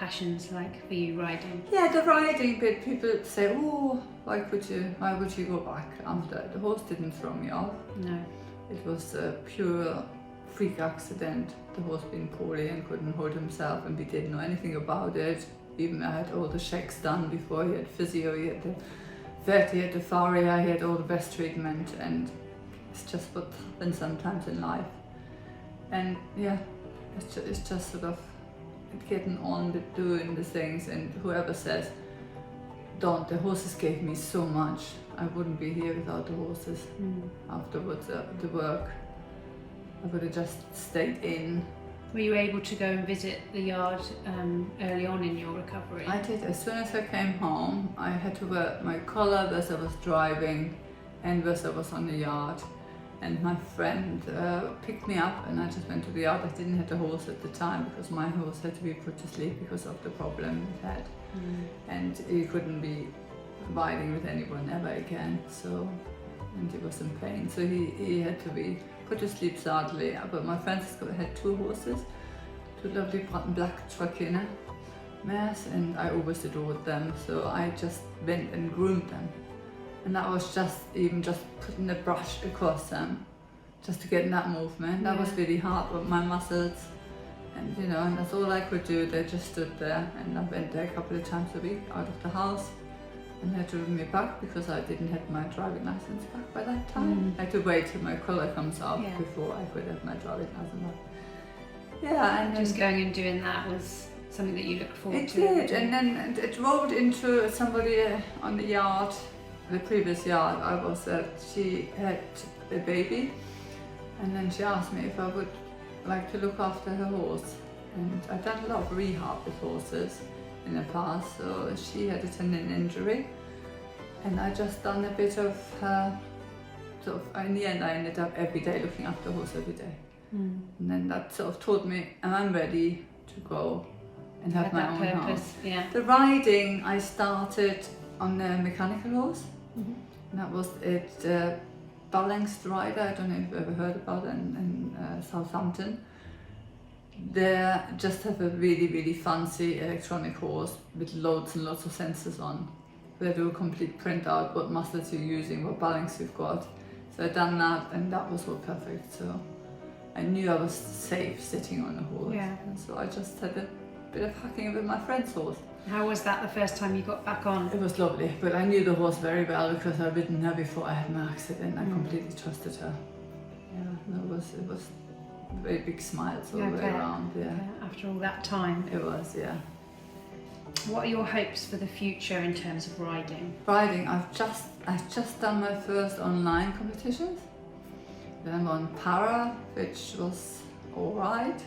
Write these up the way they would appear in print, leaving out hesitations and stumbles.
passions like for you riding? Yeah, the riding bit, people say, oh, why would you go back after? The horse didn't throw me off. No. It was a pure freak accident. The horse being poorly and couldn't hold himself, and we didn't know anything about it. Even I had all the checks done before. He had physio, he had the vet, he had the farrier, he had all the best treatment, and it's just what happens sometimes in life. And yeah, it's just sort of getting on with doing the things, and whoever says, don't, the horses gave me so much. I wouldn't be here without the horses. Afterwards, the work, I would have just stayed in. Were you able to go and visit the yard early on in your recovery? I did. As soon as I came home, I had to wear my collar as I was driving and as I was on the yard. And my friend picked me up, and I just went to the yard. I didn't have the horse at the time because my horse had to be put to sleep because of the problem he had. And he couldn't be riding with anyone ever again. So, and he was in pain. So he had to be put to sleep sadly. But my friends had 2 horses, 2 lovely black Trakehner mares, and I always adored them. So I just went and groomed them. And that was just putting the brush across them, just to get in that movement. That was really hard with my muscles, and and that's all I could do. They just stood there, and I went there a couple of times a week out of the house, and they had to bring me back because I didn't have my driving license back by that time. I had to wait till my collar comes off before I could have my driving license back. Yeah, and just going and doing that was something that you looked forward to. It did, and then it rolled into somebody on the yard. The previous yard I was at, she had a baby, and then she asked me if I would like to look after her horse. And I've done a lot of rehab with horses in the past, so she had a tendon injury, and I just done a bit of her, sort of, in the end I ended up every day looking after the horse every day. And then that sort of taught me I'm ready to go and have my own purpose. horse. The riding I started on the mechanical horse. And that was at Balanced Rider. I don't know if you've ever heard about it in Southampton. They just have a really, really fancy electronic horse with loads and lots of sensors on. They do a complete printout, what muscles you're using, what balance you've got. So I done that, and that was all perfect. So I knew I was safe sitting on a horse. And so I just had a bit of hacking with my friend's horse. How was that the first time you got back on? It was lovely, but I knew the horse very well because I'd ridden her before I had my accident. I completely trusted her. It was very big smiles all the way around. After all that time. It was, What are your hopes for the future in terms of riding? Riding, I've just done my first online competitions. Then I'm on para, which was alright,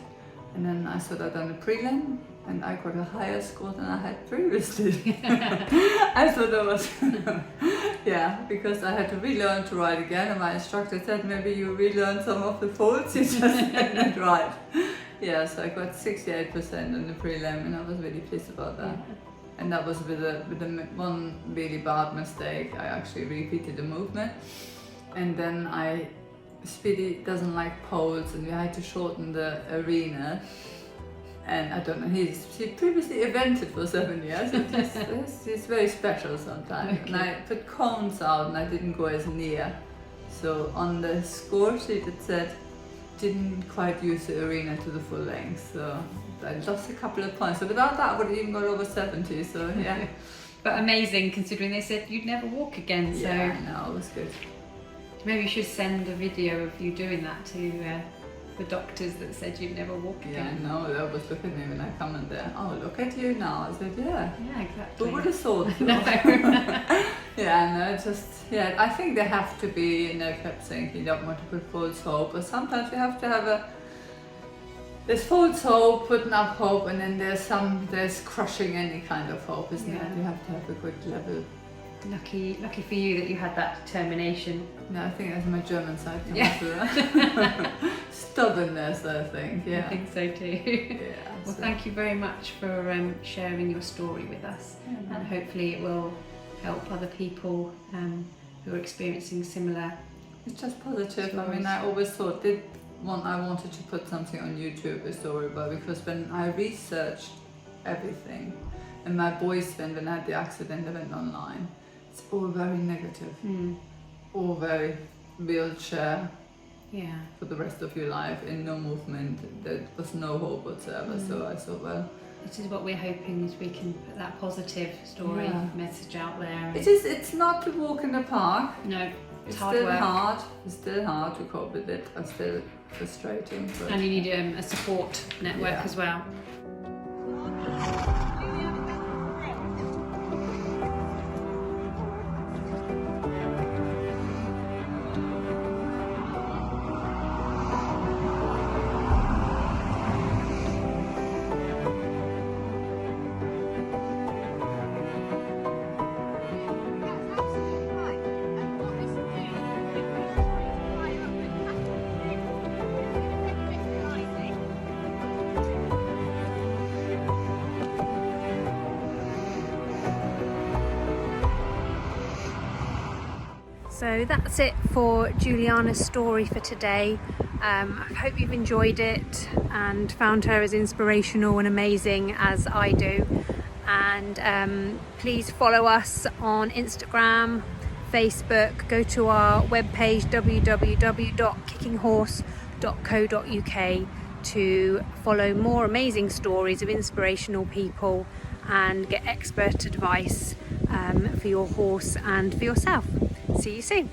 and then I thought I'd done a prelim, and I got a higher score than I had previously. I thought that was, because I had to relearn to ride again, and my instructor said, maybe you relearn some of the folds, you just didn't ride. So I got 68% in the prelim, and I was really pleased about that. And that was with one really bad mistake. I actually repeated the movement, and then Speedy doesn't like poles, and we had to shorten the arena. And I don't know, he previously evented for 7 years, and he's very special sometimes. And I put cones out and I didn't go as near. So on the score sheet it said, didn't quite use the arena to the full length. So I lost a couple of points. So without that I would have even got over 70, so yeah. But amazing, considering they said you'd never walk again, so... Yeah, I know, it was good. Maybe you should send a video of you doing that to the doctors that said you'd never walk again. Yeah, no, they always look at me when I come in there. Oh, look at you now. I said, yeah. Yeah, exactly. Who would have thought? No. I think they have to be, kept saying you don't want to put false hope, but sometimes you have to have there's false hope, putting up hope, and then there's crushing any kind of hope, isn't it? You have to have a good level. Lucky for you that you had that determination. No, I think that's my German side coming through. Stubbornness, I think. Yeah, I think so too. Well, thank you very much for sharing your story with us, and hopefully it will help other people who are experiencing similar. It's just positive. Stories. I mean, I always thought I wanted to put something on YouTube, a story about, because when I researched everything. And my boys, when I had the accident, they went online. It's all very negative, all very wheelchair Yeah. for the rest of your life, and no movement. There was no hope whatsoever. So I thought, well, Which is what we're hoping, is we can put that positive story message out there. it's not to walk in the park. No, It's hard still work. hard. It's still hard to cope with it. It's still frustrating. But And you need a support network as well. So that's it for Juliana's story for today. I hope you've enjoyed it and found her as inspirational and amazing as I do. And please follow us on Instagram, Facebook, go to our webpage www.kickinghorse.co.uk to follow more amazing stories of inspirational people and get expert advice for your horse and for yourself. See you soon.